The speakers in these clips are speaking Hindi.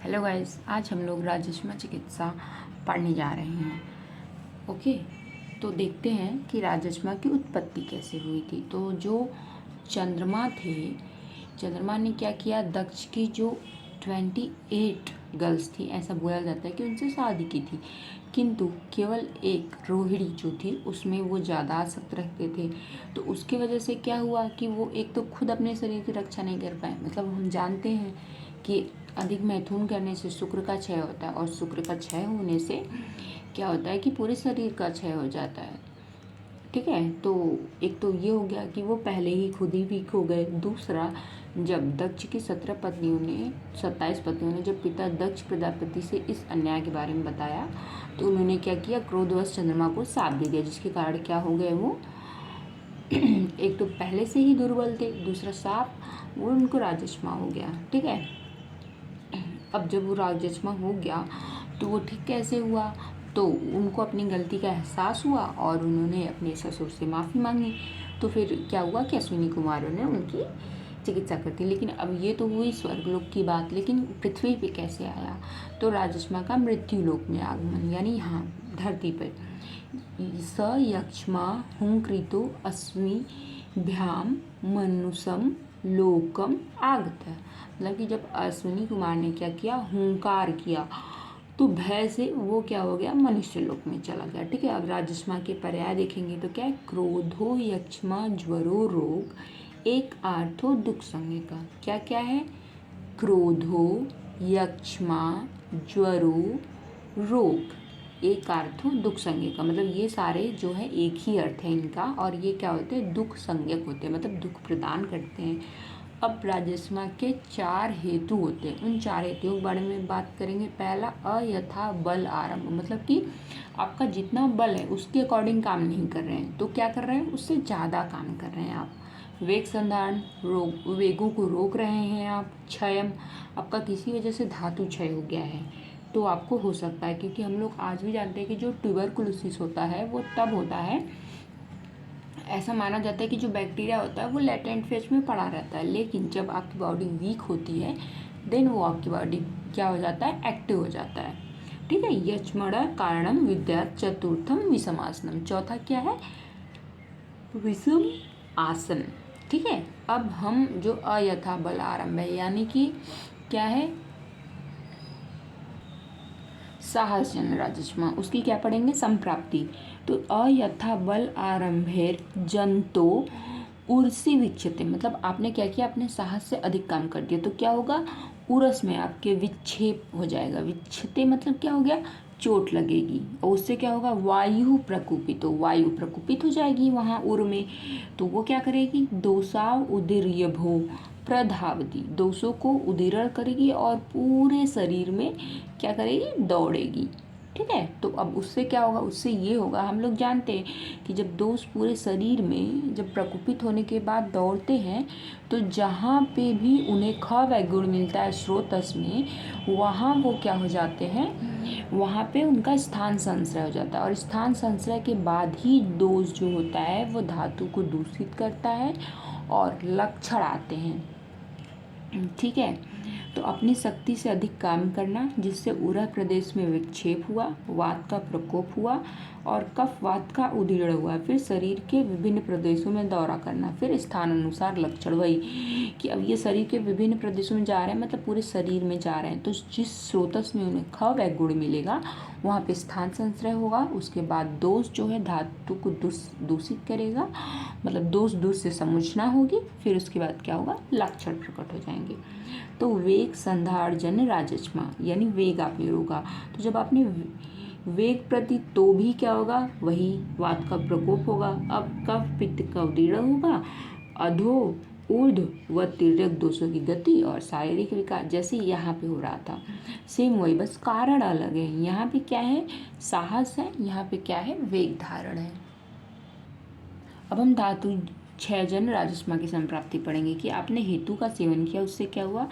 हेलो गाइस, आज हम लोग राजश्मा चिकित्सा पढ़ने जा रहे हैं। ओके, तो देखते हैं कि राजश्मा की उत्पत्ति कैसे हुई थी। तो जो चंद्रमा थे, चंद्रमा ने क्या किया, दक्ष की जो 28 गर्ल्स थी, ऐसा बोला जाता है कि उनसे शादी की थी, किंतु केवल एक रोहिणी जो थी उसमें वो ज़्यादा आसक्त रखते थे। तो उसकी वजह से क्या हुआ कि वो एक तो खुद अपने शरीर की रक्षा नहीं कर पाए। मतलब हम जानते हैं कि अधिक मैथुन करने से शुक्र का क्षय होता है, और शुक्र का क्षय होने से क्या होता है कि पूरे शरीर का क्षय हो जाता है। ठीक है, तो एक तो ये हो गया कि वो पहले ही खुद ही वीक हो गए। दूसरा, जब दक्ष की 27 पत्नियों ने जब पिता दक्ष प्रजापति से इस अन्याय के बारे में बताया, तो उन्होंने क्या किया, क्रोधवश चंद्रमा को शाप दे दिया, जिसके कारण क्या हो गए वो एक तो पहले से ही दुर्बल थे, दूसरा शाप वो उनको राजश्मा हो गया। ठीक है, अब जब वो राजश्मा हो गया तो वो ठीक कैसे हुआ, तो उनको अपनी गलती का एहसास हुआ और उन्होंने अपने ससुर से माफ़ी मांगी। तो फिर क्या हुआ कि अश्विनी कुमारों ने उनकी चिकित्सा कर दी। लेकिन अब ये तो हुई स्वर्गलोक की बात, लेकिन पृथ्वी पे कैसे आया, तो राजश्मा का मृत्यु लोक में आगमन, यानी यहाँ धरती पर स यक्ष्मा हुंकृतो अस्मि भ्याम मनुषम लोकम आगत। मतलब कि जब अश्विनी कुमार ने क्या किया, हुंकार किया, तो भय से वो क्या हो गया, मनुष्य लोक में चला गया। ठीक है, अब राजश्मा के पर्याय देखेंगे तो क्या है, क्रोधो यक्ष्मा ज्वरो रोग एक आर्थो दुख संज्ञ का। क्या क्या है, क्रोधो यक्ष्मा ज्वरो रोग एक आर्थो दुख संज्ञ का। मतलब ये सारे जो है एक ही अर्थ है इनका, और ये क्या होते हैं, दुख संज्ञक होते हैं, मतलब दुख प्रदान करते हैं। अब राजश्मा के 4 हेतु होते हैं, उन 4 हेतुओं के बारे में बात करेंगे। पहला, अयथा बल आरंभ, मतलब कि आपका जितना बल है उसके अकॉर्डिंग काम नहीं कर रहे हैं, तो क्या कर रहे हैं, उससे ज़्यादा काम कर रहे हैं आप। वेग संधारण, रोग वेगों को रोक रहे हैं आप। क्षयम, आपका किसी वजह से धातु क्षय हो गया है तो आपको हो सकता है, क्योंकि हम लोग आज भी जानते हैं कि जो ट्यूबरकुलोसिस होता है वो तब होता है, ऐसा माना जाता है कि जो बैक्टीरिया होता है वो लेटेंट फेज में पड़ा रहता है, लेकिन जब आपकी बॉडी वीक होती है देन वो आपकी बॉडी क्या हो जाता है, एक्टिव हो जाता है। ठीक है, यक्ष्मण कारणम विद्या चतुर्थम विषम आसनम, चौथा क्या है, विषम आसन। ठीक है, अब हम जो अयथा बल आरंभ है, यानी कि क्या है, साहसजन राजश्मा, उसकी क्या पढ़ेंगे, संप्राप्ति। तो अयथा बल आरंभेर जंतो उर्सी विक्षते, मतलब आपने क्या किया, अपने साहस से अधिक काम कर दिया, तो क्या होगा, उरस में आपके विक्षेप हो जाएगा। विक्षते मतलब क्या हो गया, चोट लगेगी, और उससे क्या होगा, वायु प्रकुपित, तो वायु प्रकुपित हो जाएगी वहाँ उर में, तो वो क्या करेगी, दोषाव उदीर्यभो प्रधावती, दोषों को उदीर्ण करेगी और पूरे शरीर में क्या करेगी, दौड़ेगी। ठीक है, तो अब उससे क्या होगा, उससे ये होगा, हम लोग जानते हैं कि जब दोष पूरे शरीर में जब प्रकोपित होने के बाद दौड़ते हैं, तो जहाँ पे भी उन्हें ख वैगुण मिलता है स्रोतस में, वहाँ वो क्या हो जाते हैं, वहाँ पे उनका स्थान संश्रय हो जाता है, और स्थान संश्रय के बाद ही दोष जो होता है वो धातु को दूषित करता है और लक्षण आते हैं। ठीक है, तो अपनी शक्ति से अधिक काम करना, जिससे उरह प्रदेश में विक्षेप हुआ, वात का प्रकोप हुआ और कफ वात का उदीर्ण हुआ, फिर शरीर के विभिन्न प्रदेशों में दौरा करना, फिर स्थान अनुसार लक्षण, वही कि अब ये शरीर के विभिन्न प्रदेशों में जा रहे हैं, मतलब पूरे शरीर में जा रहे हैं, तो जिस स्रोतस में उन्हें ख व गुण मिलेगा वहाँ पे स्थान संश्रय होगा। उसके बाद दोष जो है धातु को दूषित करेगा, मतलब दोष से समझना होगी, फिर उसके बाद क्या होगा, लक्षण प्रकट हो जाएंगे। तो वेग संधारजन राजश्मा, यानी वेग आपने रोका, तो जब आपने वेग प्रति, तो भी क्या होगा, वही वात का प्रकोप होगा। अब कफ पित्त का उदीर्ण होगा, अधो ऊर्ध्व व तिर्यक दोषों की गति और शारीरिक विकास, जैसे यहाँ पे हो रहा था सेम वही, बस कारण अलग है। यहाँ पे क्या है, साहस है, यहाँ पे क्या है, वेग धारण है। अब हम धातु क्षयजन राजश्मा की संप्राप्ति पढ़ेंगे कि आपने हेतु का सेवन किया, उससे क्या हुआ,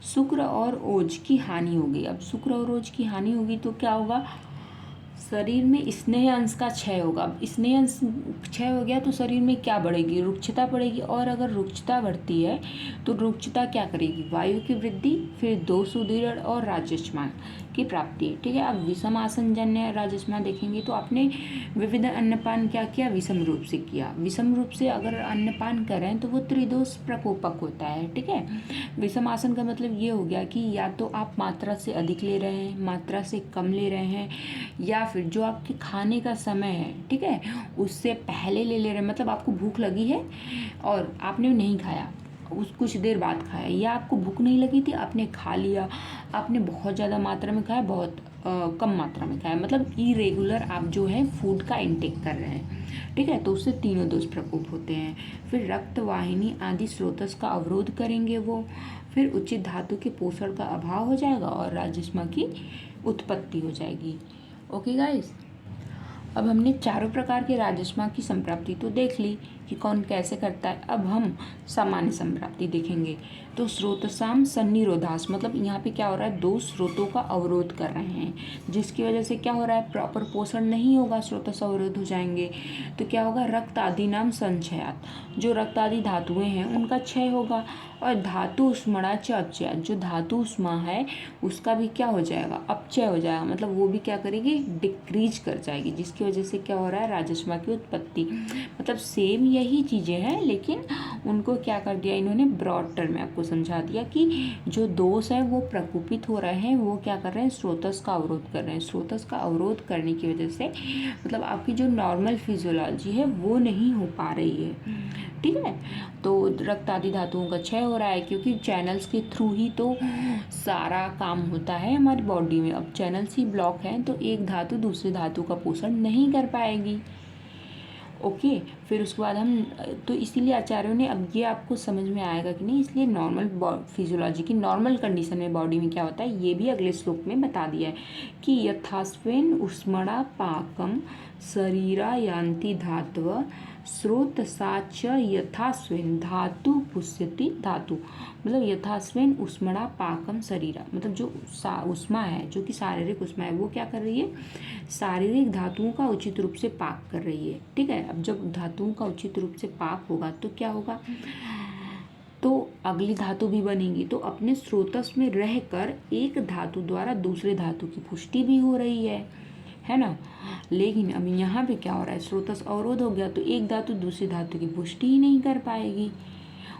शुक्र और ओज की हानि होगी। अब शुक्र और ओज की हानि होगी तो क्या होगा, शरीर में स्नेह अंश का क्षय होगा। स्नेह अंश क्षय हो गया तो शरीर में क्या बढ़ेगी, रुक्षता बढ़ेगी। और अगर रुक्षता बढ़ती है तो रुक्षता क्या करेगी, वायु की वृद्धि, फिर दोष उदीर्ण और राजस्मा की प्राप्ति। ठीक है, अब विषम आसन जन्य राजस्मा देखेंगे तो आपने विविध अन्नपान क्या किया, विषम रूप से किया। विषम रूप से अगर अन्नपान करें तो वो त्रिदोष प्रकोपक होता है। ठीक है, विषम आसन का मतलब ये हो गया कि या तो आप मात्रा से अधिक ले रहे हैं, मात्रा से कम ले रहे हैं, या फिर जो आपके खाने का समय है, ठीक है, उससे पहले ले रहे हैं। मतलब आपको भूख लगी है और आपने नहीं खाया, उस कुछ देर बाद खाया, या आपको भूख नहीं लगी थी आपने खा लिया, आपने बहुत ज़्यादा मात्रा में खाया, बहुत कम मात्रा में खाया, मतलब इरेगुलर आप जो है फूड का इंटेक कर रहे हैं। ठीक है, तो उससे तीनों दोष प्रकोप होते हैं। फिर रक्त वाहिनी आदि स्रोतस का अवरोध करेंगे वो, फिर उचित धातु के पोषण का अभाव हो जाएगा और राजस्मा की उत्पत्ति हो जाएगी। ओके गाइस, अब हमने चारों प्रकार के राजस्मा की संप्राप्ति तो देख ली कि कौन कैसे करता है। अब हम सामान्य संप्राप्ति देखेंगे। तो स्रोतसाम सन्निरोधास, मतलब यहाँ पे क्या हो रहा है, दो स्रोतों का अवरोध कर रहे हैं, जिसकी वजह से क्या हो रहा है, प्रॉपर पोषण नहीं होगा, स्रोतस अवरोध हो जाएंगे। तो क्या होगा, रक्त आदि नाम संचयात, जो रक्त आदि धातुएं हैं उनका क्षय होगा। और धातु उष्मणा च अपचयात, जो धातु उष्मा है उसका भी क्या हो जाएगा, अपचय हो जाएगा, मतलब वो भी क्या करेगी, डिक्रीज कर जाएगी, जिसकी वजह से क्या हो रहा है, राजस्मा की उत्पत्ति। मतलब सेम यही चीज़ें हैं, लेकिन उनको क्या कर दिया इन्होंने, ब्रॉड टर्म में आपको समझा दिया कि जो दोष है वो प्रकोपित हो रहे हैं, वो क्या कर रहे हैं, स्रोतस का अवरोध कर रहे हैं। स्रोतस का अवरोध करने की वजह से मतलब आपकी जो नॉर्मल फिजियोलॉजी है वो नहीं हो पा रही है। ठीक है, तो रक्त आदि धातुओं का क्षय हो रहा है, क्योंकि चैनल्स के थ्रू ही तो सारा काम होता है हमारी बॉडी में। अब चैनल्स ही ब्लॉक हैं तो एक धातु दूसरे धातु का पोषण नहीं कर पाएगी। ओके, फिर उसके बाद हम तो इसीलिए आचार्यों ने, अब ये आपको समझ में आएगा कि नहीं, इसलिए नॉर्मल फिजियोलॉजी की नॉर्मल कंडीशन में बॉडी में क्या होता है ये भी अगले श्लोक में बता दिया है कि यथास्वेन उष्मणा पाकम शरीरा यान्ति धातव स्रोतसाच यथास्वेन धातु पुष्यति धातु। मतलब यथास्वेन उष्मणा पाकम शरीरा, मतलब जो उष्मा है, जो कि शारीरिक उष्मा है, वो क्या कर रही है, शारीरिक धातुओं का उचित रूप से पाक कर रही है। ठीक है, अब जब धातुओं का उचित रूप से पाक होगा तो क्या होगा, तो अगली धातु भी बनेगी। तो अपने स्रोतस में रहकर एक धातु द्वारा दूसरे धातु की पुष्टि भी हो रही है ना। लेकिन अब यहाँ पे क्या हो रहा है, स्रोतस अवरोध हो गया तो एक धातु दूसरी धातु की पुष्टि ही नहीं कर पाएगी।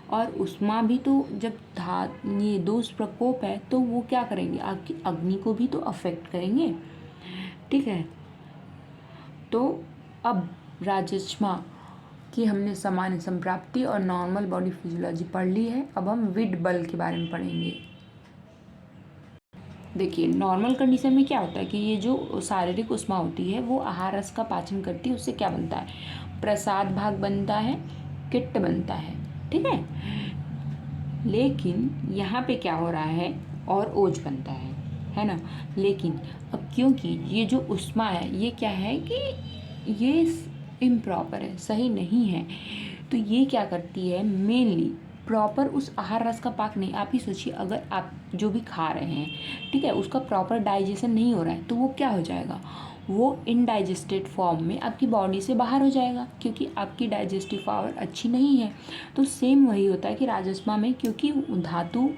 और उष्मा भी तो जब ये दोष प्रकोप है तो वो क्या करेंगे, आपकी अग्नि को भी तो अफेक्ट करेंगे। ठीक है, तो अब राजस्मा की हमने सामान्य संप्राप्ति और नॉर्मल बॉडी फिजियोलॉजी पढ़ ली है। अब हम विड बल के बारे में पढ़ेंगे। देखिए, नॉर्मल कंडीशन में क्या होता है कि ये जो शारीरिक उष्मा होती है वो आहार रस का पाचन करती है, उससे क्या बनता है, प्रसाद भाग बनता है, किट्ट बनता है। ठीक है, लेकिन यहाँ पे क्या हो रहा है, और ओज बनता है ना। लेकिन अब क्योंकि ये जो उष्मा है ये क्या है कि ये इम्प्रॉपर है, सही नहीं है, तो ये क्या करती है, मेनली प्रॉपर उस आहार रस का पाक नहीं। आप ही सोचिए, अगर आप जो भी खा रहे हैं, ठीक है, उसका प्रॉपर डाइजेशन नहीं हो रहा है तो वो क्या हो जाएगा, वो इनडाइजेस्टेड फॉर्म में आपकी बॉडी से बाहर हो जाएगा, क्योंकि आपकी डाइजेस्टिव पावर अच्छी नहीं है। तो सेम वही होता है कि राजस्मा में, क्योंकि धातु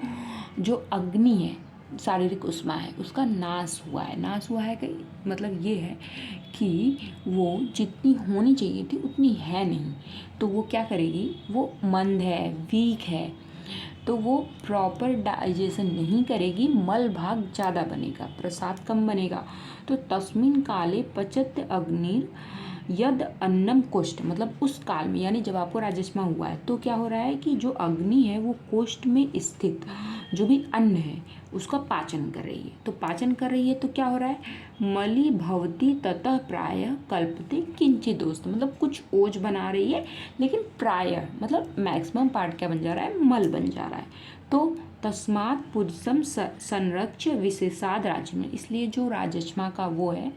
जो अग्नि है, शारीरिक उष्मा है, उसका नाश हुआ है कि मतलब ये है कि वो जितनी होनी चाहिए थी उतनी है नहीं, तो वो क्या करेगी, वो मंद है, वीक है, तो वो प्रॉपर डाइजेशन नहीं करेगी, मल भाग ज़्यादा बनेगा, प्रसाद कम बनेगा। तो तस्मिन काले पचत अग्निर यद अन्नम कोष्ठ, मतलब उस काल में, यानी जब आपको राजस्मा हुआ है तो क्या हो रहा है कि जो अग्नि है वो कोष्ठ में स्थित जो भी अन्न है उसका पाचन कर रही है। तो पाचन कर रही है तो क्या हो रहा है, मली भवती ततः प्राय कल्पते किंचित दोस्त, मतलब कुछ ओज बना रही है, लेकिन प्राय मतलब मैक्सिमम पार्ट क्या बन जा रहा है, मल बन जा रहा है। तो तस्मात् पुरुषम संरक्ष विशेषाद राज्य में, इसलिए जो राजस्मा का वो है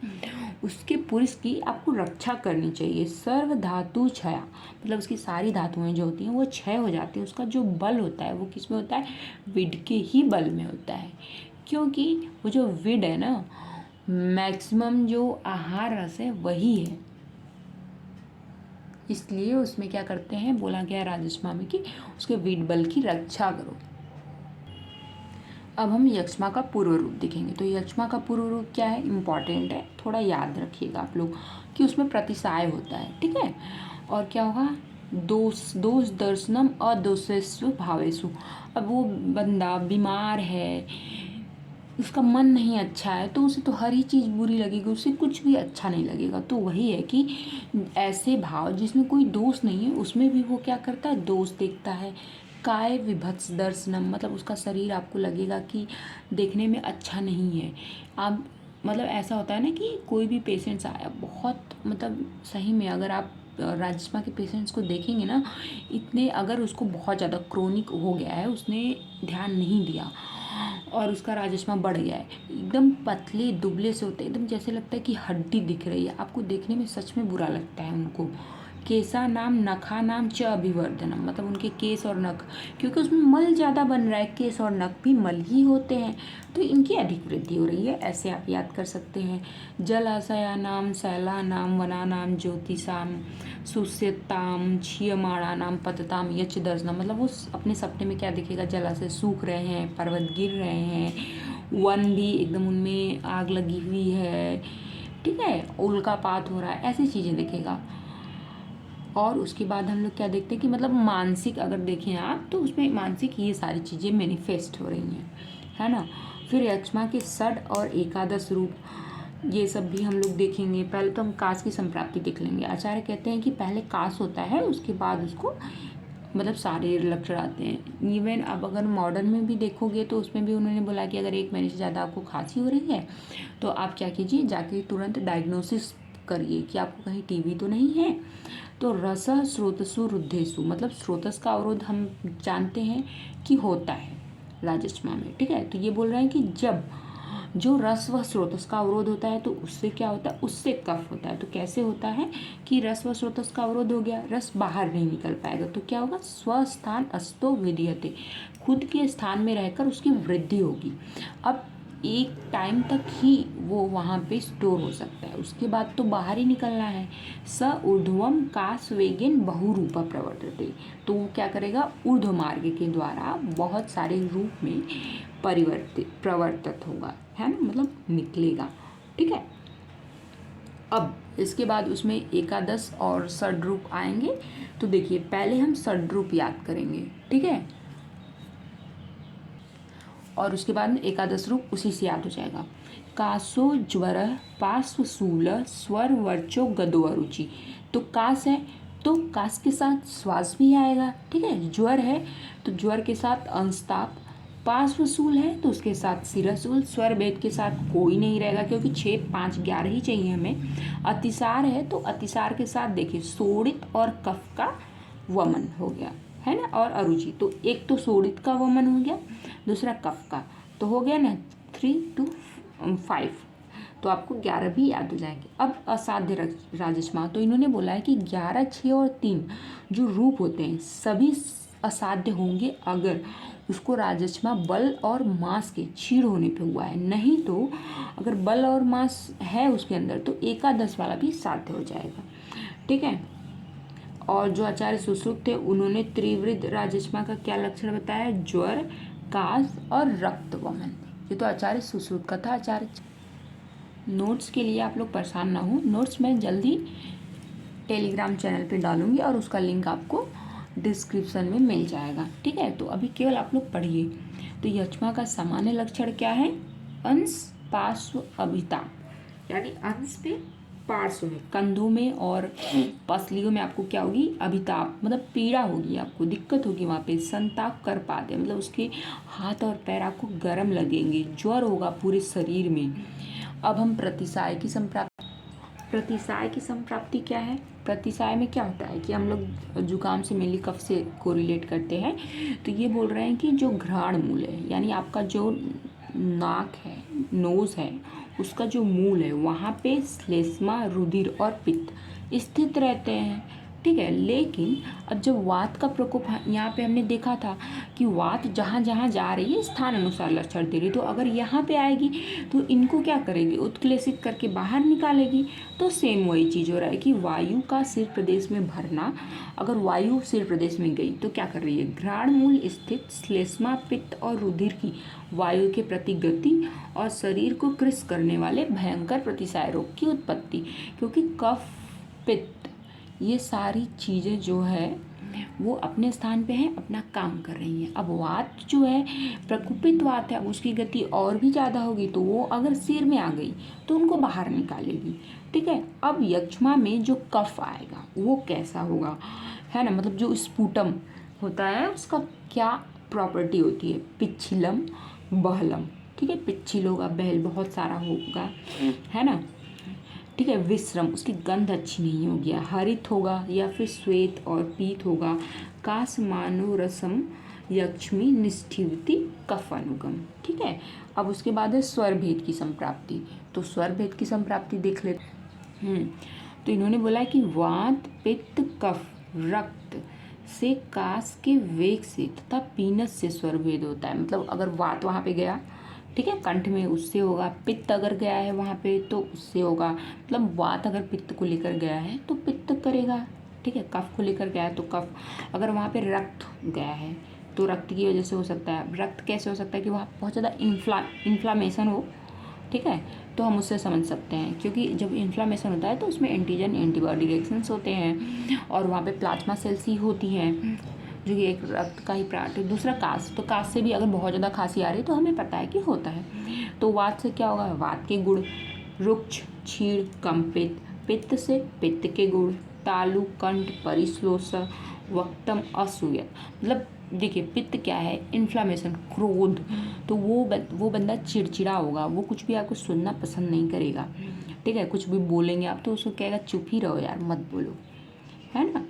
उसके पुरुष की आपको रक्षा करनी चाहिए। सर्व धातु क्षया, मतलब उसकी सारी धातुएं जो होती हैं वो क्षय हो जाती हैं। उसका जो बल होता है वो किस में होता है, विड के ही बल में होता है, क्योंकि वो जो विड है ना मैक्सिमम जो आहार रस है वही है, इसलिए उसमें क्या करते हैं, बोला गया राजस्मा में कि उसके वीट बल की रक्षा करो। अब हम यक्ष्मा का पूर्व रूप देखेंगे। तो यक्ष्मा का पूर्व रूप क्या है, इम्पॉर्टेंट है, थोड़ा याद रखिएगा आप लोग कि उसमें प्रतिसाय होता है, ठीक है। और क्या होगा, दोष दोष दर्शनम अदोषेषु भावेषु। अब वो बंदा बीमार है, उसका मन नहीं अच्छा है, तो उसे तो हर ही चीज़ बुरी लगेगी, उसे कुछ भी अच्छा नहीं लगेगा। तो वही है कि ऐसे भाव जिसमें कोई दोष नहीं है उसमें भी वो क्या करता है, दोष देखता है। काय विभत्स दर्शनम, मतलब उसका शरीर आपको लगेगा कि देखने में अच्छा नहीं है। आप मतलब ऐसा होता है ना कि कोई भी पेशेंट्स आया बहुत, मतलब सही में अगर आप राजस्मा के पेशेंट्स को देखेंगे ना, इतने अगर उसको बहुत ज़्यादा क्रोनिक हो गया है, उसने ध्यान नहीं दिया और उसका राजस्मा बढ़ गया है, एकदम पतले दुबले से होते हैं, एकदम जैसे लगता है कि हड्डी दिख रही है आपको, देखने में सच में बुरा लगता है उनको। केसा नाम नखा नाम च अभिवर्धनम, मतलब उनके केस और नख, क्योंकि उसमें मल ज़्यादा बन रहा है, केस और नख भी मल ही होते हैं, तो इनकी अधिक वृद्धि हो रही है, ऐसे आप याद कर सकते हैं। जलाशया नाम शैला नाम वना नाम ज्योतिषाम सुस्यताम क्षीयमाणा नाम पतताम यच दर्शनम, मतलब वो अपने सपने में क्या दिखेगा, जलाशय सूख रहे हैं, पर्वत गिर रहे हैं, वन भी एकदम उनमें आग लगी हुई है, ठीक है, उल्कापात हो रहा है, ऐसी चीज़ें दिखेगा। और उसके बाद हम लोग क्या देखते हैं कि मतलब मानसिक अगर देखें आप तो उसमें मानसिक ये सारी चीज़ें मैनिफेस्ट हो रही हैं, है ना। फिर यक्ष्मा के षड और एकादश रूप, ये सब भी हम लोग देखेंगे। पहले तो हम कास की संप्राप्ति देख लेंगे। आचार्य कहते हैं कि पहले कास होता है, उसके बाद उसको मतलब सारे लक्षण आते हैं। इवन अब अगर मॉडर्न में भी देखोगे तो उसमें भी उन्होंने बोला कि अगर 1 महीने से ज़्यादा आपको खांसी हो रही है तो आप क्या कीजिए, जाके तुरंत डायग्नोसिस करिए कि आपको कहीं टीबी तो नहीं है। तो रस स्रोतसु रुद्धेसु, मतलब स्रोतस का अवरोध हम जानते हैं कि होता है राजस्मा में, ठीक है। तो ये बोल रहे हैं कि जब जो रस व स्रोतस का अवरोध होता है तो उससे क्या होता है, उससे कफ होता है। तो कैसे होता है कि रस व स्रोतस का अवरोध हो गया, रस बाहर नहीं निकल पाएगा, तो क्या होगा, स्वस्थान अस्तो विधीयते, खुद के स्थान में रहकर उसकी वृद्धि होगी। अब एक टाइम तक ही वो वहाँ पे स्टोर हो सकता है, उसके बाद तो बाहर ही निकलना है। स ऊर्ध्वम कास वेगेन बहुरूपा प्रवर्तते, तो वो क्या करेगा, ऊर्ध्व मार्ग के द्वारा बहुत सारे रूप में प्रवर्तित होगा, है ना, मतलब निकलेगा, ठीक है। अब इसके बाद उसमें एकादश और षड रूप आएंगे। तो देखिए पहले हम षड रूप याद करेंगे, ठीक है, और उसके बाद में एकादश रूप उसी से याद हो जाएगा। कासो ज्वर पार्श्वशूल स्वर वर्चो गदो अरुचि, तो कास है तो कास के साथ श्वास भी आएगा, ठीक है। ज्वर है तो ज्वर के साथ अंशताप, पार्श्वशूल है तो उसके साथ शिरशूल, स्वर भेद के साथ कोई नहीं रहेगा क्योंकि 6, 5, 11 ही चाहिए हमें। अतिसार है तो अतिसार के साथ देखिए शोणित और कफ का वमन हो गया, है ना, और अरुचि, तो एक तो शोणित का वमन हो गया, दूसरा कफ का, तो हो गया ना 3 to 5, तो आपको 11 भी याद हो जाएंगे। अब असाध्य राजस्मा, तो इन्होंने बोला है कि 11, 6 और 3 जो रूप होते हैं सभी असाध्य होंगे अगर उसको राजस्मा बल और मांस के क्षीण होने पे हुआ है, नहीं तो अगर बल और मांस है उसके अंदर तो एकादश वाला भी साध्य हो जाएगा, ठीक है। और जो आचार्य सुश्रुत थे उन्होंने त्रिवृद्ध राजस्मा का क्या लक्षण बताया, ज्वर, कास और रक्त वमन। ये तो आचार्य सुश्रुत का था। आचार्य नोट्स के लिए आप लोग परेशान ना हो, नोट्स मैं जल्दी टेलीग्राम चैनल पे डालूंगी और उसका लिंक आपको डिस्क्रिप्शन में मिल जाएगा, ठीक है। तो अभी केवल आप लोग पढ़िए। तो यक्ष्मा का सामान्य लक्षण क्या है, अंश पार्श्व अभिताप, यानी अंश पे पार्श्व में, कंधों में और पसलियों में आपको क्या होगी, अभिताप, मतलब पीड़ा होगी, आपको दिक्कत होगी वहाँ पे। संताप कर पाते, मतलब उसके हाथ और पैर आपको गर्म लगेंगे। ज्वर होगा पूरे शरीर में। अब हम प्रतिसाय की संप्राप्ति क्या है, प्रतिसाय में क्या होता है कि हम लोग जुकाम से मेनली कफ से कोरिलेट करते हैं। तो ये बोल रहे हैं कि जो घ्राण मूल है, यानी आपका जो नाक है, नोज है, उसका जो मूल है वहाँ पे श्लेष्मा, रुधिर और पित्त स्थित रहते हैं, ठीक है। लेकिन अब जब वात का प्रकोप यहाँ पे हमने देखा था कि वात जहाँ जहाँ जा रही है स्थान अनुसार लक्षण दे रही, तो अगर यहाँ पे आएगी तो इनको क्या करेगी, उत्क्लेशित करके बाहर निकालेगी। तो सेम वही चीज़ हो रहा है कि वायु का सिर प्रदेश में भरना, अगर वायु सिर प्रदेश में गई तो क्या कर रही है, घ्राण मूल स्थित श्लेष्मा पित्त और रुधिर की वायु के प्रति गति और शरीर को कृश करने वाले भयंकर प्रतिसाय रोग की उत्पत्ति। क्योंकि कफ पित्त ये सारी चीज़ें जो है वो अपने स्थान पे हैं, अपना काम कर रही हैं। अब वात जो है प्रकुपित वात है, उसकी गति और भी ज़्यादा होगी, तो वो अगर सिर में आ गई तो उनको बाहर निकालेगी। ठीक है। अब यक्ष्मा में जो कफ आएगा वो कैसा होगा, है ना, मतलब जो स्पुटम होता है उसका क्या प्रॉपर्टी होती है, पिच्छिलम बहलम। ठीक है, पिच्छिल होगा, बहल बहुत सारा होगा, है ना। ठीक है। विश्रम, उसकी गंध अच्छी नहीं होगी, हरित होगा या फिर श्वेत और पीत होगा। कासमानो रसम यक्ष्मी निष्ठिवती कफ अनुगम। ठीक है। अब उसके बाद है स्वर भेद की संप्राप्ति। तो स्वर भेद की संप्राप्ति देख लेते। तो इन्होंने बोला है कि वात पित्त कफ रक्त से कास के वेग से तथा पीनस से स्वर भेद होता है। मतलब अगर वात वहाँ पे गया, ठीक है, कंठ में, उससे होगा। पित्त अगर गया है वहाँ पे तो उससे होगा। मतलब वात अगर पित्त को लेकर गया है तो पित्त करेगा। ठीक है। कफ को लेकर गया है तो कफ। अगर वहाँ पे रक्त गया है तो रक्त की वजह से हो सकता है। रक्त कैसे हो सकता है कि वहाँ बहुत ज़्यादा इन्फ्लामेशन हो। ठीक है। तो हम उससे समझ सकते हैं, क्योंकि जब इन्फ्लामेशन होता है तो उसमें एंटीजन एंटीबॉडी रिएक्शंस होते हैं और वहाँ पे प्लाज्मा सेल्स ही होती हैं, जो कि एक रक्त का ही पार्ट है। दूसरा कास, तो कास से भी अगर बहुत ज़्यादा खांसी आ रही है तो हमें पता है कि होता है। तो वात से क्या होगा, वात के गुण, रुक्ष क्षीण कंपित। पित्त से पित्त के गुण, तालु कंठ परिश्लोष वक्तम असूयत। मतलब देखिए पित्त क्या है, इन्फ्लामेशन, क्रोध। तो वो बंदा चिड़चिड़ा होगा, वो कुछ भी आपको सुनना पसंद नहीं करेगा। ठीक है। कुछ भी बोलेंगे आप तो उसको कहेगा चुप ही रहो यार, मत बोलो, है ना।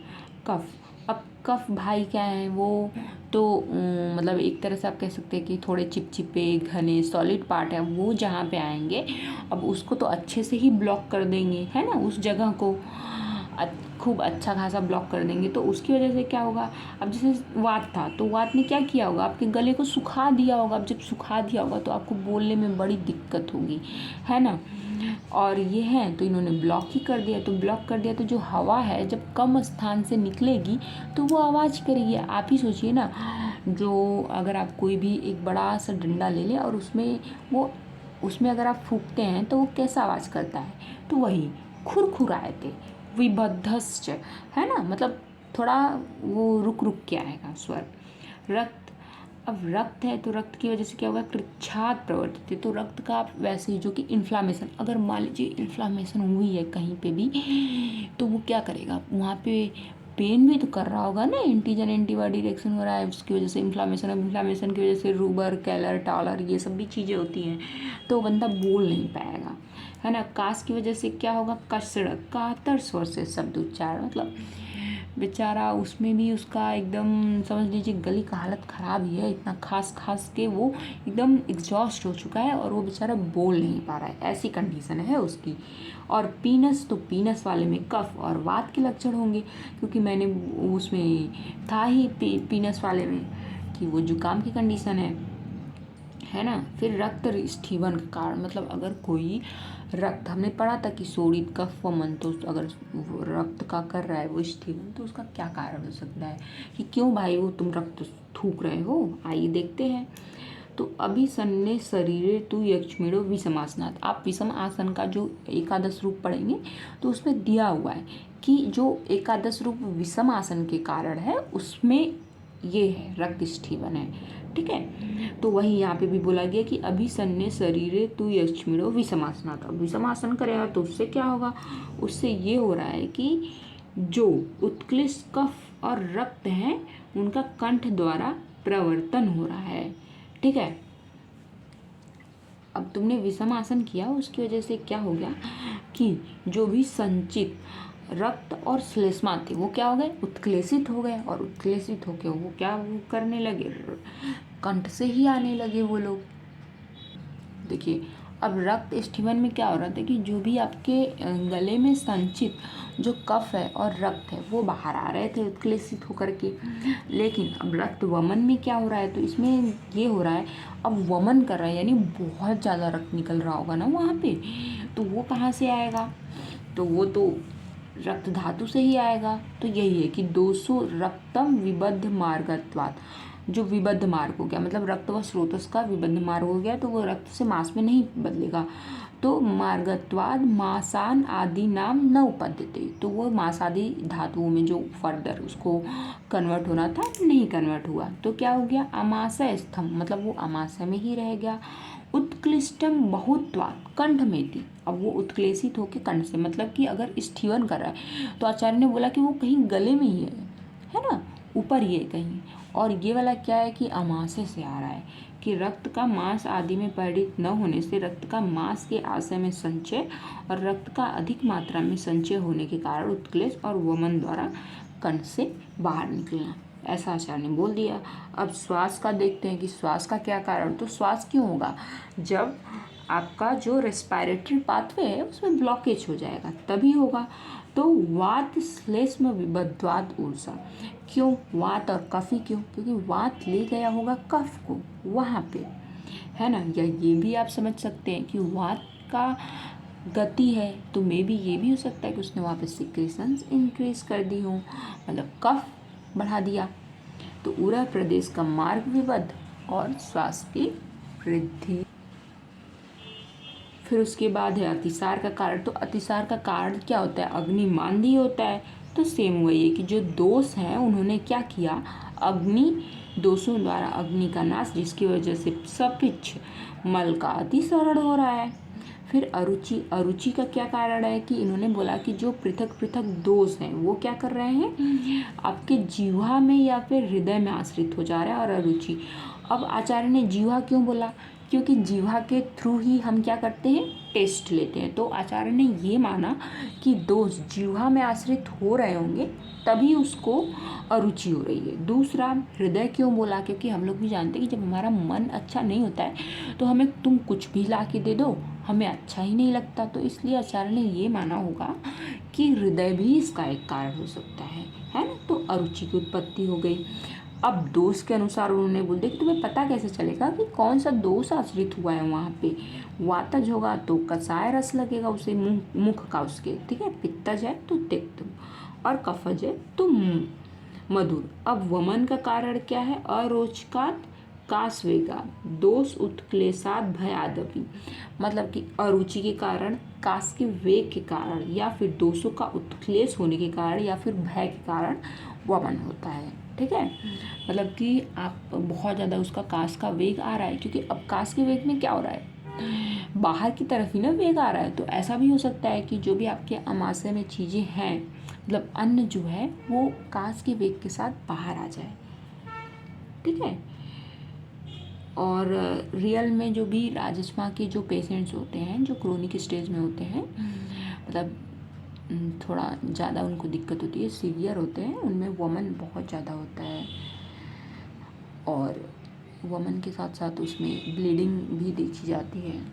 कफ, अब कफ भाई क्या है वो, तो मतलब एक तरह से आप कह सकते हैं कि थोड़े चिपचिपे घने सॉलिड पार्ट है, वो जहाँ पे आएंगे अब उसको तो अच्छे से ही ब्लॉक कर देंगे, है ना, उस जगह को खूब अच्छा खासा ब्लॉक कर देंगे। तो उसकी वजह से क्या होगा, अब जैसे वात था तो वात ने क्या किया होगा, आपके गले को सुखा दिया होगा। अब जब सुखा दिया होगा तो आपको बोलने में बड़ी दिक्कत होगी, है ना। और ये है तो इन्होंने ब्लॉक ही कर दिया। तो ब्लॉक कर दिया तो जो हवा है जब कम स्थान से निकलेगी तो वो आवाज़ करेगी। आप ही सोचिए ना, जो अगर आप कोई भी एक बड़ा सा डंडा ले लें और उसमें अगर आप फूंकते हैं तो वो कैसा आवाज़ करता है, तो वही खुरखुराते विबद्धश्च, है ना, मतलब थोड़ा वो रुक रुक के आएगा स्वर। रक्त, अब रक्त है तो रक्त की वजह से क्या होगा, कृच्छात प्रवर्तित है। तो रक्त का वैसे ही जो कि इन्फ्लामेशन, अगर मान लीजिए इन्फ्लामेशन हुई है कहीं पे भी तो वो क्या करेगा, वहाँ पे पेन भी तो कर रहा होगा ना, एंटीजन एंटीबॉडी रिएक्शन हो रहा है उसकी वजह से इन्फ्लामेशन। अब इन्फ्लामेशन की वजह से रूबर कैलर टॉलर ये सब भी चीज़ें होती हैं, तो बंदा बोल नहीं पाएगा, है ना। कास की वजह से क्या होगा, कसड़, कातर स्वर से शब्द उच्चारण, मतलब बेचारा उसमें भी उसका एकदम समझ लीजिए गले का हालत ख़राब ही है, इतना खास के वो एकदम एग्जॉस्ट हो चुका है और वो बेचारा बोल नहीं पा रहा है, ऐसी कंडीशन है उसकी। और पीनस, तो पीनस वाले में कफ और वात के लक्षण होंगे, क्योंकि मैंने उसमें था ही पीनस वाले में कि वो जुकाम की कंडीशन है ना। फिर रक्त स्ठीवन का कारण, मतलब अगर कोई रक्त, हमने पढ़ा था कि शोणित कफ व मन, तो अगर वो रक्त का कर रहा है वो स्ठीवन, तो उसका क्या कारण हो सकता है कि क्यों भाई वो तुम रक्त थूक रहे हो, आइए देखते हैं। तो अभिसन्ने शरीरे तु यक्ष्मीणो विषमासनात्, आप विषम आसन का जो एकादश रूप पढ़ेंगे तो उसमें दिया हुआ है कि जो एकादश रूप विषम आसन के कारण है उसमें ये है, रक्त स्ठीवन है। ठीक है। तो वही यहाँ पे भी बोला गया कि अभिसन्ने शरीरे तु यक्ष्मीणो विषमासनात्। अब विषमासन करेगा तो उससे क्या होगा, उससे ये हो रहा है कि जो उत्क्लिष्ट कफ और रक्त हैं उनका कंठ द्वारा प्रवर्तन हो रहा है। ठीक है। अब तुमने विषम आसन किया, उसकी वजह से क्या हो गया कि जो भी संचित रक्त और श्लेष्मा थे वो क्या हो गए, उत्क्लेशित हो गए। और उत्क्लेशित होकर वो क्या करने लगे, कंठ से ही आने लगे वो लोग। देखिए अब रक्त स्टीवन में क्या हो रहा था कि जो भी आपके गले में संचित जो कफ है और रक्त है वो बाहर आ रहे थे उत्क्लेशित होकर के। लेकिन अब रक्त वमन में क्या हो रहा है, तो इसमें ये हो रहा है अब वमन कर रहा है, यानी बहुत ज़्यादा रक्त निकल रहा होगा ना वहाँ पे, तो वो कहाँ से आएगा, तो वो तो रक्त धातु से ही आएगा। तो यही है कि 200 रक्तम विबद्ध मार्गत्वात्, जो विबद्ध मार्ग हो गया मतलब रक्त व स्रोतस का विबद्ध मार्ग हो गया, तो वो रक्त से मांस में नहीं बदलेगा। तो मार्गत्वाद मासान आदि नाम न उपद्यते, तो वो मांस आदि धातुओं में जो फर्दर उसको कन्वर्ट होना था नहीं कन्वर्ट हुआ, तो क्या हो गया अमाशय स्तंभ, मतलब वो अमाशय में ही रह गया। उत्क्लिष्टम बहुत्वात् कंठ में थी, अब वो उत्क्लेशित होकर कंठ से, मतलब कि अगर स्टीवन कर रहा है तो आचार्य ने बोला कि वो कहीं गले में ही है ना, ऊपर ही है कहीं। और ये वाला क्या है कि अमाशय से आ रहा है कि रक्त का मांस आदि में परिणित न होने से रक्त का मांस के आशय में संचय और रक्त का अधिक मात्रा में संचय होने के कारण उत्क्लेश और वमन द्वारा कंठ से बाहर निकलना, ऐसा आचार्य ने बोल दिया। अब श्वास का देखते हैं कि श्वास का क्या कारण, तो श्वास क्यों होगा, जब आपका जो रेस्पिरेटरी पाथवे है उसमें ब्लॉकेज हो जाएगा तभी होगा। तो वात श्लेष्म विबद्ध्वात् ऊर्जा, क्यों वात और कफ ही क्यों, क्योंकि वात ले गया होगा कफ को वहाँ पे, है ना। या ये भी आप समझ सकते हैं कि वात का गति है तो मे भी ये भी हो सकता है कि उसने वहाँ पे सिक्रेशंस इंक्रीज कर दी हो, मतलब कफ बढ़ा दिया। तो उरह प्रदेश का मार्ग विबद्ध और श्वास की वृद्धि। फिर उसके बाद है अतिसार का कारण, तो अतिसार का कारण क्या होता है, अग्निमांदी होता है। तो सेम वही है कि जो दोष हैं उन्होंने क्या किया, अग्नि दोषों द्वारा अग्नि का नाश, जिसकी वजह से सपिच्छ मल का अतिसरण हो रहा है। फिर अरुचि, अरुचि का क्या कारण है कि इन्होंने बोला कि जो पृथक पृथक दोष हैं वो क्या कर रहे हैं, आपके जीवा में या फिर हृदय में आश्रित हो जा रहा है, और अरुचि। अब आचार्य ने जीवा क्यों बोला, क्योंकि जीवा के थ्रू ही हम क्या करते हैं, टेस्ट लेते हैं। तो आचार्य ने ये माना कि दोष जीवा में आश्रित हो रहे होंगे तभी उसको अरुचि हो रही है। दूसरा हृदय क्यों बोला, क्योंकि हम लोग भी जानते हैं कि जब हमारा मन अच्छा नहीं होता है तो हमें तुम कुछ भी ला के दे दो हमें अच्छा ही नहीं लगता, तो इसलिए आचार्य ने ये माना होगा कि हृदय भी इसका एक कारण हो सकता है ना। तो अरुचि की उत्पत्ति हो गई। अब दोष के अनुसार उन्होंने बोल दिया कि तुम्हें पता कैसे चलेगा कि कौन सा दोष आश्रित हुआ है वहाँ पे, वातज होगा तो कसाय रस लगेगा उसे मुख का उसके, ठीक है, पित्तज है तो तिक्त और कफज है तो मधुर। अब वमन का कारण क्या है, अरोचकात कासवेगा दोष उत्क्लेशात भयादपि, मतलब कि अरुचि के कारण, कास के वेग के कारण, या फिर दोषों का उत्क्लेश होने के कारण, या फिर भय के कारण वमन होता है, ठीक है। मतलब कि आप बहुत ज़्यादा उसका कास का वेग आ रहा है, क्योंकि अब कास के वेग में क्या हो रहा है, बाहर की तरफ ही ना वेग आ रहा है। तो ऐसा भी हो सकता है कि जो भी आपके अमाशय में चीज़ें हैं, मतलब अन्न जो है वो कास के वेग के साथ बाहर आ जाए, ठीक है। और रियल में जो भी राजस्मा के जो पेशेंट्स होते हैं जो क्रोनिक स्टेज में होते हैं, मतलब थोड़ा ज़्यादा उनको दिक्कत होती है, सीवियर होते हैं, उनमें वमन बहुत ज़्यादा होता है, और वमन के साथ साथ उसमें ब्लीडिंग भी देखी जाती है।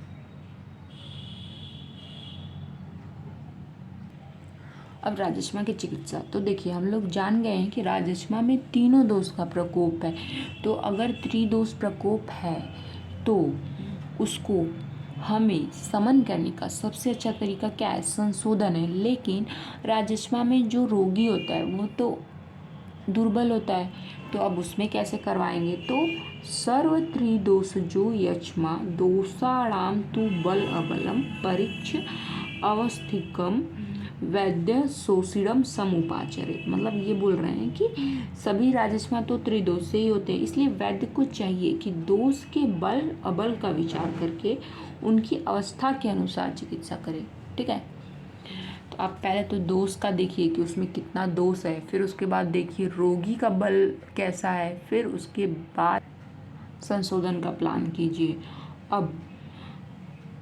अब राजस्मा की चिकित्सा, तो देखिए हम लोग जान गए हैं कि राजस्मा में तीनों दोष का प्रकोप है। तो अगर त्रिदोष प्रकोप है तो उसको हमें समन करने का सबसे अच्छा तरीका क्या है, संशोधन है। लेकिन राजस्मा में जो रोगी होता है वो तो दुर्बल होता है, तो अब उसमें कैसे करवाएंगे, तो सर्व त्रिदोष जो यक्ष्मा दोषाणाम तु बल अबलम परीक्ष अवस्थिकम वैद्य शोषिडम समुपाचरित, मतलब ये बोल रहे हैं कि सभी राजस्मा तो त्रिदोष से ही होते हैं, इसलिए वैद्य को चाहिए कि दोष के बल अबल का विचार करके उनकी अवस्था के अनुसार चिकित्सा करे, ठीक है। तो आप पहले तो दोष का देखिए कि उसमें कितना दोष है, फिर उसके बाद देखिए रोगी का बल कैसा है, फिर उसके बाद संशोधन का प्लान कीजिए। अब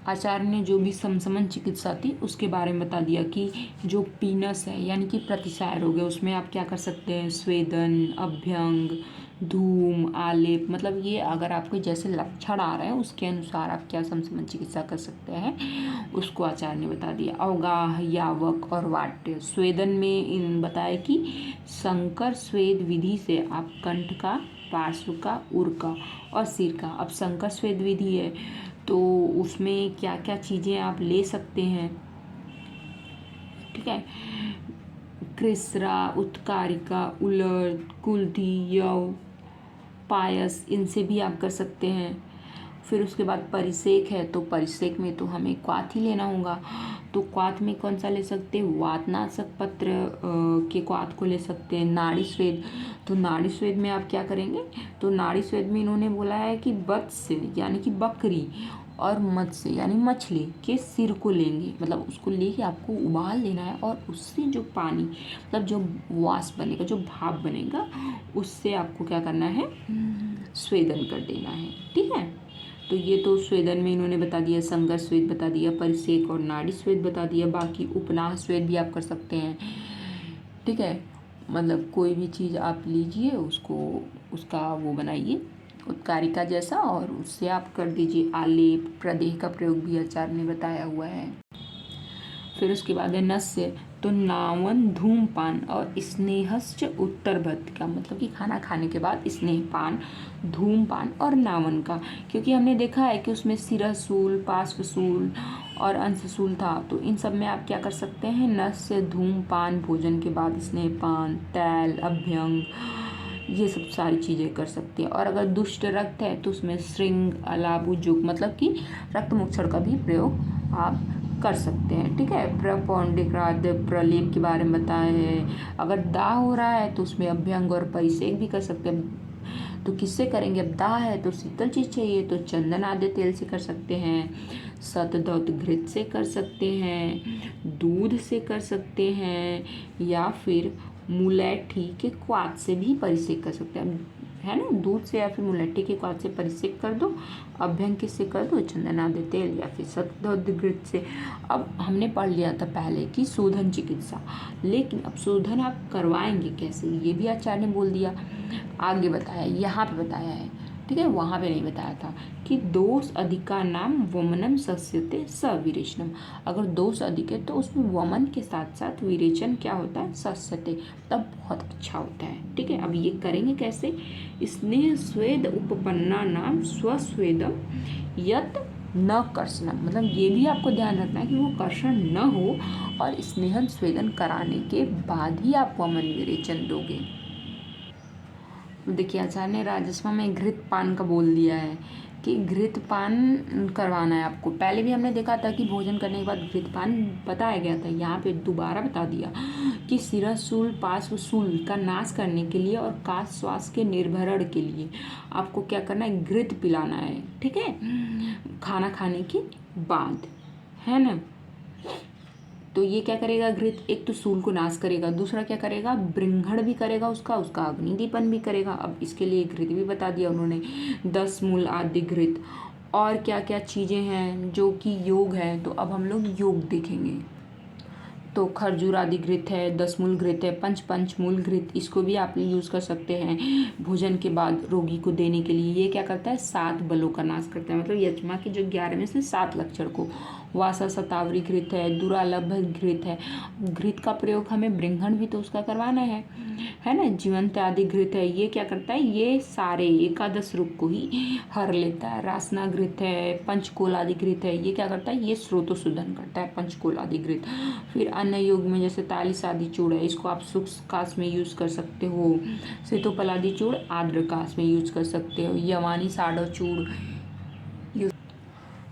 आचार्य ने जो भी समसमन चिकित्सा थी उसके बारे में बता दिया कि जो पीनस है यानी कि प्रतिसार हो गया, उसमें आप क्या कर सकते हैं, स्वेदन, अभ्यंग, धूम, आलेप, मतलब ये अगर आपके जैसे लक्षण आ रहे हैं उसके अनुसार आप क्या समसमन चिकित्सा कर सकते हैं उसको आचार्य ने बता दिया। अवगाह, यावक और वाट्य। स्वेदन में इन बताया कि संकर स्वेद विधि से आप कंठ का, पार्श्व का, उर का और सिर का। अब संकर स्वेद विधि है तो उसमें क्या क्या चीज़ें आप ले सकते हैं, ठीक है। कृस्रा, उत्कारिका, उलर्द, कुल्थी, यव, पायस, इनसे भी आप कर सकते हैं। फिर उसके बाद परिसेक है, तो परिसेक में तो हमें क्वाथ ही लेना होगा। तो क्वाथ में कौन सा ले सकते हैं, वातनाशक पत्र के क्वाथ को ले सकते हैं। नाड़ी स्वेद, तो नाड़ी स्वेद में आप क्या करेंगे, तो नाड़ी स्वेद में इन्होंने बोला है कि वत्स्य यानी कि बकरी और मत्स्य यानी मछली के सिर को लेंगे, मतलब उसको लेके आपको उबाल लेना है और उससे जो पानी, मतलब जो वाष्प बनेगा, जो भाप बनेगा, उससे आपको क्या करना है, स्वेदन कर देना है, ठीक है। तो ये तो स्वेदन में इन्होंने बता दिया, संगर स्वेद बता दिया, परिसेक और नाड़ी स्वेद बता दिया। बाकी उपनाह स्वेद भी आप कर सकते हैं, ठीक है। मतलब कोई भी चीज़ आप लीजिए, उसको उसका वो बनाइए उत्कारिका जैसा और उससे आप कर दीजिए आलेप। प्रदेह का प्रयोग भी आचार्य ने बताया हुआ है। फिर उसके बाद है नस्य, तो नावन, धूमपान और स्नेहश्च उत्तरभत का, मतलब कि खाना खाने के बाद स्नेहपान, धूमपान और नावन का, क्योंकि हमने देखा है कि उसमें सिरसूल, पार्श्वसूल और अंशसूल था। तो इन सब में आप क्या कर सकते हैं, नस्य, धूमपान, भोजन के बाद स्नेहपान, तैल, अभ्यंग, ये सब सारी चीज़ें कर सकते हैं। और अगर दुष्ट रक्त है तो उसमें श्रृंग, अलाबुजुग, मतलब कि रक्त मोक्षण का भी प्रयोग आप कर सकते हैं, ठीक है। प्रपौंडिकाद प्रलेप के बारे में बताया है। अगर दाह हो रहा है तो उसमें अभ्यंग और परिसेक भी कर सकते हैं। तो किससे करेंगे, अब दाह है तो शीतल चीज़ चाहिए तो चंदन आदि तेल से कर सकते हैं, शतदत्त घृत से कर सकते हैं, दूध से कर सकते हैं, या फिर मुलैठी के क्वाथ से भी परिसेक कर सकते हैं, है ना। दूध से या फिर मुलैठी के क्वाथ से परिसेक कर दो, अभ्यंग किससे कर दो, चंदन आदि तेल या फिर शतदत्त घृत से। अब हमने पढ़ लिया था पहले कि शोधन चिकित्सा, लेकिन अब शोधन आप करवाएंगे कैसे, ये भी आचार्य ने बोल दिया, आगे बताया, यहाँ पे बताया है, ठीक है। वहाँ पे नहीं बताया था कि दोष अधिका नाम वमनम सस्यते सविरेचनम। अगर दोष अधिक है तो उसमें वमन के साथ साथ विरेचन क्या होता है, सस्यते, तब बहुत अच्छा होता है, ठीक है। अब ये करेंगे कैसे, स्नेह स्वेद उपपन्ना नाम स्वस्वेदम यत न कर्षणम, मतलब ये भी आपको ध्यान रखना है कि वो कर्षण न हो और स्नेहन स्वेदन कराने के बाद ही आप वमन विरेचन दोगे। देखिए आचार्य ने राजस्व में घृत पान का बोल दिया है कि घृत पान करवाना है आपको। पहले भी हमने देखा था कि भोजन करने के बाद घृत पान बताया गया था, यहाँ पे दोबारा बता दिया कि सिरसूल, पार्श्वसूल का नाश करने के लिए और काश श्वास के निर्भरण के लिए आपको क्या करना है, घृत पिलाना है, ठीक है, खाना खाने के बाद, है ना। तो ये क्या करेगा घृत, एक तो सूल को नाश करेगा, दूसरा क्या करेगा, बृंघण भी करेगा उसका अग्निदीपन भी करेगा। अब इसके लिए घृत भी बता दिया उन्होंने, 10 मूल आदि घृत। और क्या क्या चीज़ें हैं जो कि योग है, तो अब हम लोग योग देखेंगे। तो खरजूर आदि घृत है, 10 मूल घृत है, पंच मूल घृत, इसको भी आप यूज़ कर सकते हैं भोजन के बाद रोगी को देने के लिए। ये क्या करता है, 7 बलों का नाश करता है, मतलब यक्ष्मा के जो 11 में से 7 लक्षण को। वासा शतावरी घृत है, दुरालभ घृत है। घृत का प्रयोग हमें बृंघण भी तो उसका करवाना है ना। जीवंत आदि घृत है, ये क्या करता है, ये सारे 11 रोग को ही हर लेता है। रासना घृत है, पंचकोल आदि घृत है, ये क्या करता है, ये स्रोतो शोधन करता है, पंचकोल आदि घृत। फिर अन्य योग में जैसे तालिस आदि चूर्ण है, इसको आप शुष्क काश में यूज़ कर सकते हो। सीतोपल आदि चूर्ण आर्द्र काश में यूज़ कर सकते हो। यवानी साढ़व चूर्ण।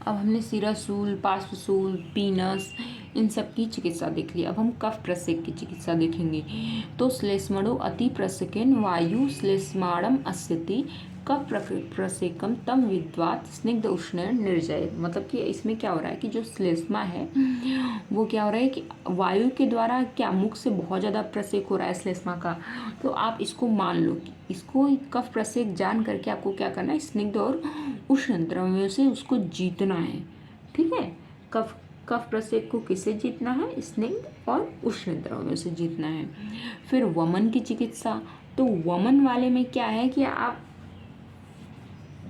अब हमने सिरासूल, पार्श्वसूल, पीनस, इन सब की चिकित्सा देख ली। अब हम कफ प्रसेक की चिकित्सा देखेंगे। तो श्लेष्मणो अति प्रसेकेन वायु श्लेष्माणम अस्यति कफ प्रसेकम तम विद्वात स्निग्ध उष्ण निर्जय। मतलब कि इसमें क्या हो रहा है कि जो श्लेष्मा है वो क्या हो रहा है कि वायु के द्वारा क्या मुख से बहुत ज़्यादा प्रसेक हो रहा है श्लेष्मा का। तो आप इसको मान लो कि इसको कफ प्रसेक जान करके आपको क्या करना है, स्निग्ध और उष्ण द्रव्यों से उसको जीतना है, ठीक है। कफ प्रसेक को किससे जीतना है, स्निग्ध और उष्ण द्रव्यों से जीतना है। फिर वमन की चिकित्सा, तो वमन वाले में क्या है कि आप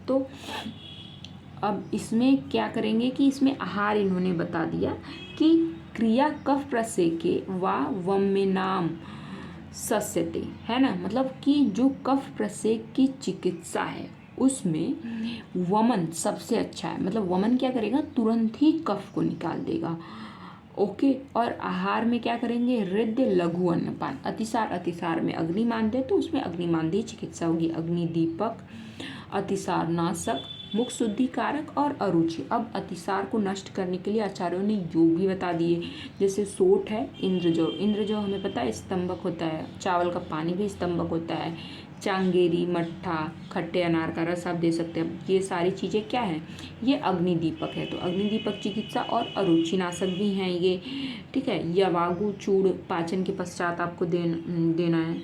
तो अब इसमें क्या करेंगे कि इसमें आहार इन्होंने बता दिया कि क्रिया कफ प्रसेके वा वम्यनाम सस्यते, है ना, मतलब कि जो कफ प्रसेक की चिकित्सा है उसमें वमन सबसे अच्छा है। मतलब वमन क्या करेगा, तुरंत ही कफ को निकाल देगा। ओके, और आहार में क्या करेंगे, हृदय लघु अन्नपान, अतिसार, अतिसार में अग्निमान दे तो उसमें अग्निमानदेय चिकित्सा होगी, अग्निदीपक, अतिसार नाशक, मुख शुद्धिकारक और अरुचि। अब अतिसार को नष्ट करने के लिए आचार्यों ने योग भी बता दिए, जैसे सोठ है, इंद्रजौ, इंद्रजौ हमें पता है स्तंभक होता है, चावल का पानी भी स्तंभक होता है, चांगेरी, मट्ठा, खट्टे अनार का रस आप दे सकते हैं। ये सारी चीज़ें क्या है, ये अग्निदीपक है। तो अग्निदीपक चिकित्सा और अरुचिनाशक भी हैं ये, ठीक है। यवागु चूड़ पाचन के पश्चात आपको देना है।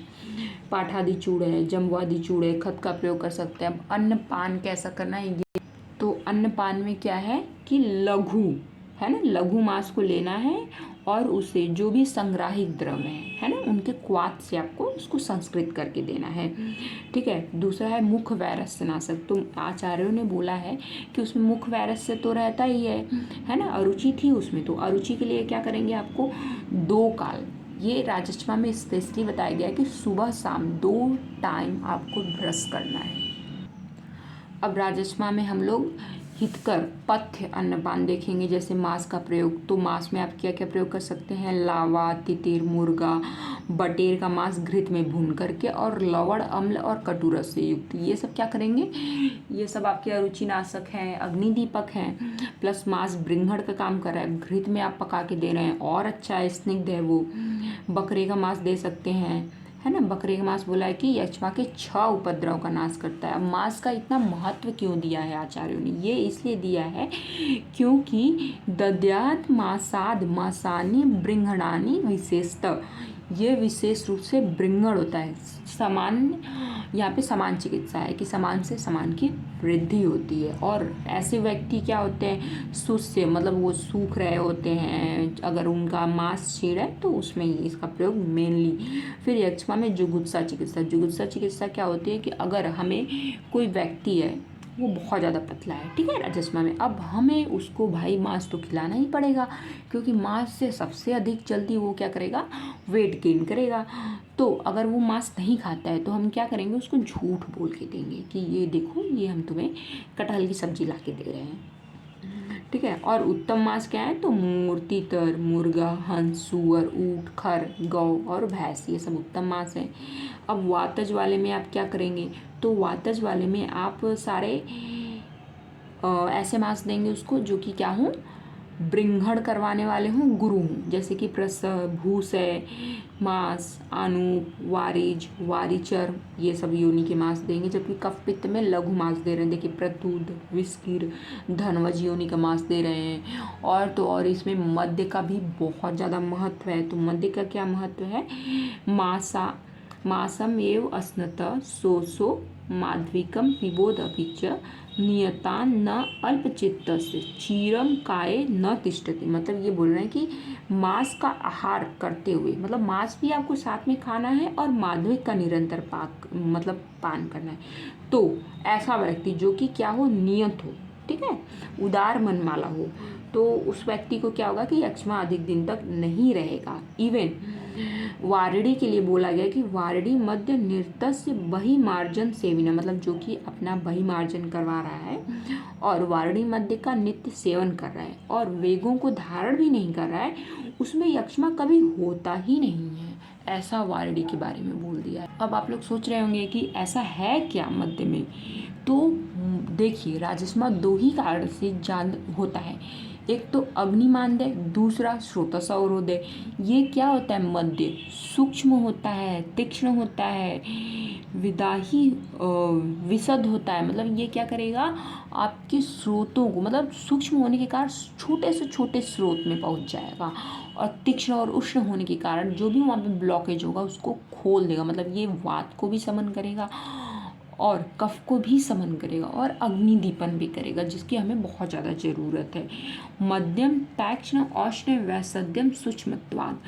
पाठादि चूड़ है, जम्बुआदि चूड़ है, खत का प्रयोग कर सकते हैं। अब अन्नपान कैसा करना है ये, तो अन्नपान में क्या है कि लघु, है ना, लघु मांस को लेना है और उसे जो भी संग्राहिक द्रव्य है ना, उनके क्वाथ से आपको उसको संस्कृत करके देना है, ठीक है। दूसरा है मुख वैरस्य नाशक। तो आचार्यों ने बोला है कि उसमें मुख वैरस्य तो रहता ही है ना, अरुचि थी उसमें, तो अरुचि के लिए क्या करेंगे, आपको 2 काल, ये राजस्थमा में स्पेशली बताया गया है कि सुबह शाम 2 टाइम आपको ब्रश करना है। अब राजस्थमा में हम लोग हितकर पथ्य अन्नपान देखेंगे, जैसे मांस का प्रयोग। तो मांस में आप क्या क्या प्रयोग कर सकते हैं, लावा, तितिर, मुर्गा, बटेर का मांस घृत में भून करके और लवण, अम्ल और कटुरस से युक्त, ये सब क्या करेंगे, ये सब आपके अरुचिनाशक हैं, अग्निदीपक हैं, प्लस मांस बृंघड़ का काम कर रहा है, घृत में आप पका के दे रहे हैं और अच्छा है, स्निग्ध है वो। बकरे का मांस दे सकते हैं, है ना, बकरे का मांस बोला है कि यक्ष्मा के 6 उपद्रव का नाश करता है। अब मांस का इतना महत्व क्यों दिया है आचार्यों ने, ये इसलिए दिया है क्योंकि दद्यात् मासाद मासानी बृंघणानी विशेषतः, ये विशेष रूप से बृंघण होता है। समान, यहाँ पे समान चिकित्सा है कि समान से समान की वृद्धि होती है। और ऐसे व्यक्ति क्या होते हैं, सुस्य, मतलब वो सूख रहे होते हैं, अगर उनका मांस छीड़ है तो उसमें इसका प्रयोग मेनली। फिर यक्ष्मा में जुगुत्सा चिकित्सा, जुगुत्सा चिकित्सा क्या होती है कि अगर हमें कोई व्यक्ति है वो बहुत ज़्यादा पतला है, ठीक है, राजस्थमा में, अब हमें उसको भाई मांस तो खिलाना ही पड़ेगा, क्योंकि मांस से सबसे अधिक जल्दी वो क्या करेगा, वेट गेन करेगा। तो अगर वो मांस नहीं खाता है तो हम क्या करेंगे, उसको झूठ बोल के देंगे कि ये देखो, ये हम तुम्हें कटहल की सब्जी ला के दे रहे हैं, ठीक है। और उत्तम मांस क्या है, तो मोर, तीतर, मुर्गा, हंस, सुअर, ऊँट, खर, गौ और भैंस, ये सब उत्तम मांस है। अब वातज वाले में आप क्या करेंगे, तो वातज वाले में आप सारे ऐसे मांस देंगे उसको जो कि क्या हों, बृंघण करवाने वाले हों, गुरु हों, जैसे कि प्रसव, भूसय मांस, आनूप, वारिज, वारिचर, ये सब योनि के मांस देंगे। जबकि कफ पित्त में लघु मांस दे रहे हैं, देखिए प्रतुद, विस्किर, धनवज योनि का मांस दे रहे हैं। और तो और इसमें मध्य का भी बहुत ज़्यादा महत्व है। तो मध्य का क्या महत्व है, मासम एव अस्नत सोसो माध्विकम पिबोध अपिच नियतान न अल्पचित्त से चीरम काय न तिष्ठति। मतलब ये बोल रहे हैं कि मांस का आहार करते हुए, मतलब मांस भी आपको साथ में खाना है और माध्विक का निरंतर पान करना है। तो ऐसा व्यक्ति जो कि क्या हो, नियत हो, ठीक है, उदार मन वाला हो, तो उस व्यक्ति को क्या होगा कि यक्ष्मा अधिक दिन तक नहीं रहेगा। इवन वारड़ी के लिए बोला गया कि वारड़ी मध्य निर्तस्य बहिमार्जन सेविना, मतलब जो कि अपना बहिमार्जन करवा रहा है और वारड़ी मध्य का नित्य सेवन कर रहा है और वेगों को धारण भी नहीं कर रहा है, उसमें यक्ष्मा कभी होता ही नहीं है। ऐसा वारड़ी के बारे में बोल दिया है। अब आप लोग सोच रहे होंगे कि ऐसा है क्या मध्य में, तो देखिए राजस्मा 2 ही कारण से जान होता है, एक तो अग्निमानदेय, दूसरा स्रोतस अवरोधय। ये क्या होता है, मध्य सूक्ष्म होता है, तीक्ष्ण होता है, विदाही विशद होता है। मतलब ये क्या करेगा, आपके स्रोतों को, मतलब सूक्ष्म होने के कारण छोटे से छोटे स्रोत में पहुंच जाएगा, और तीक्ष्ण और उष्ण होने के कारण जो भी वहाँ पे ब्लॉकेज होगा उसको खोल देगा। मतलब ये वात को भी समन करेगा और कफ को भी समन करेगा और अग्निदीपन भी करेगा, जिसकी हमें बहुत ज़्यादा ज़रूरत है। मध्यम, तीक्ष्ण, औष्ण, वैसध्यम, सूक्ष्मत्वाद,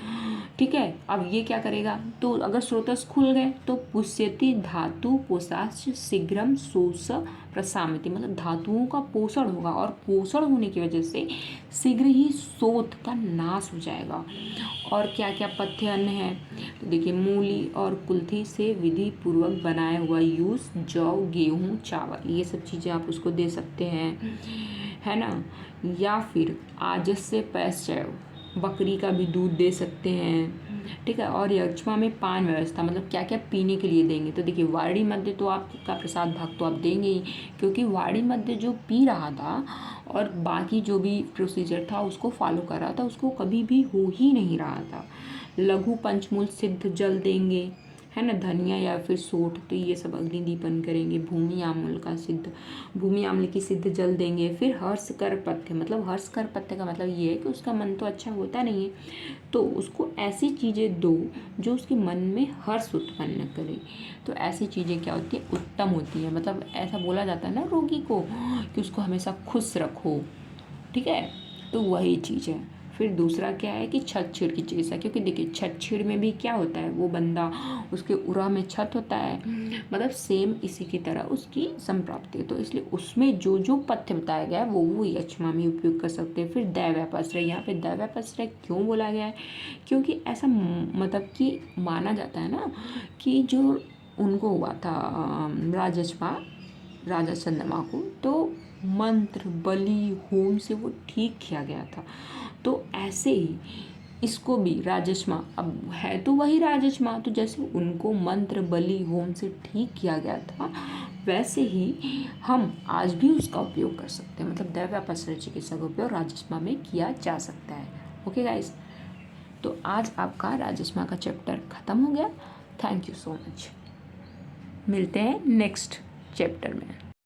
ठीक है। अब ये क्या करेगा, तो अगर स्रोतस खुल गए तो पुष्यति धातु पोषाच शीघ्रम शोष प्रशामति, मतलब धातुओं का पोषण होगा और पोषण होने की वजह से शीघ्र ही शोथ का नाश हो जाएगा। और क्या क्या पथ्य अन्न है, तो देखिए मूली और कुल्थी से विधि पूर्वक बनाया हुआ यूज, जौ गेहूँ चावल, ये सब चीज़ें आप उसको दे सकते हैं, है ना। या फिर आजस्य पैश्चैव, बकरी का भी दूध दे सकते हैं, ठीक है। और यक्ष्मा में पान व्यवस्था, मतलब क्या क्या पीने के लिए देंगे, तो देखिए वाणी मध्य तो आपका प्रसाद भाग तो आप देंगे ही, क्योंकि वाणी मध्य जो पी रहा था और बाकी जो भी प्रोसीजर था उसको फॉलो कर रहा था, उसको कभी भी हो ही नहीं रहा था। लघु पंचमूल सिद्ध जल देंगे, है ना, धनिया या फिर सोठ, तो ये सब अग्नि दीपन करेंगे। भूमि आम्ल का सिद्ध, भूमि आम्ल की सिद्ध जल देंगे। फिर हर्षकर पथ्य, मतलब हर्षकर पथ्य का मतलब ये है कि उसका मन तो अच्छा होता नहीं है, तो उसको ऐसी चीज़ें दो जो उसके मन में हर्ष उत्पन्न करे। तो ऐसी चीज़ें क्या होती है, उत्तम होती है, मतलब ऐसा बोला जाता है ना रोगी को कि उसको हमेशा खुश रखो, ठीक है, तो वही चीज़ है। फिर दूसरा क्या है कि छत छीड़ की चिकित्सा, क्योंकि देखिए छत छीड़ में भी क्या होता है, वो बंदा उसके उरा में छत होता है, मतलब सेम इसी की तरह उसकी संप्राप्ति है, तो इसलिए उसमें जो जो पथ्य बताया गया है वो यक्ष्मा में उपयोग कर सकते हैं। फिर दैव्यापाश्रय, यहाँ पे दैव्यापाश्रय क्यों बोला गया है, क्योंकि ऐसा मतलब कि माना जाता है ना कि जो उनको हुआ था राजस्पा, राजा चंद्रमा को, तो मंत्र बलि होम से वो ठीक किया गया था। तो ऐसे ही इसको भी राजस्मा, अब है तो वही राजस्मा, तो जैसे उनको मंत्र बलि होम से ठीक किया गया था, वैसे ही हम आज भी उसका उपयोग कर सकते हैं, मतलब दैव्यापाश्रय चिकित्सा का उपयोग राजस्मा में किया जा सकता है। ओके गाइस, तो आज आपका राजस्मा का चैप्टर ख़त्म हो गया। थैंक यू सो मच, मिलते हैं नेक्स्ट चैप्टर में।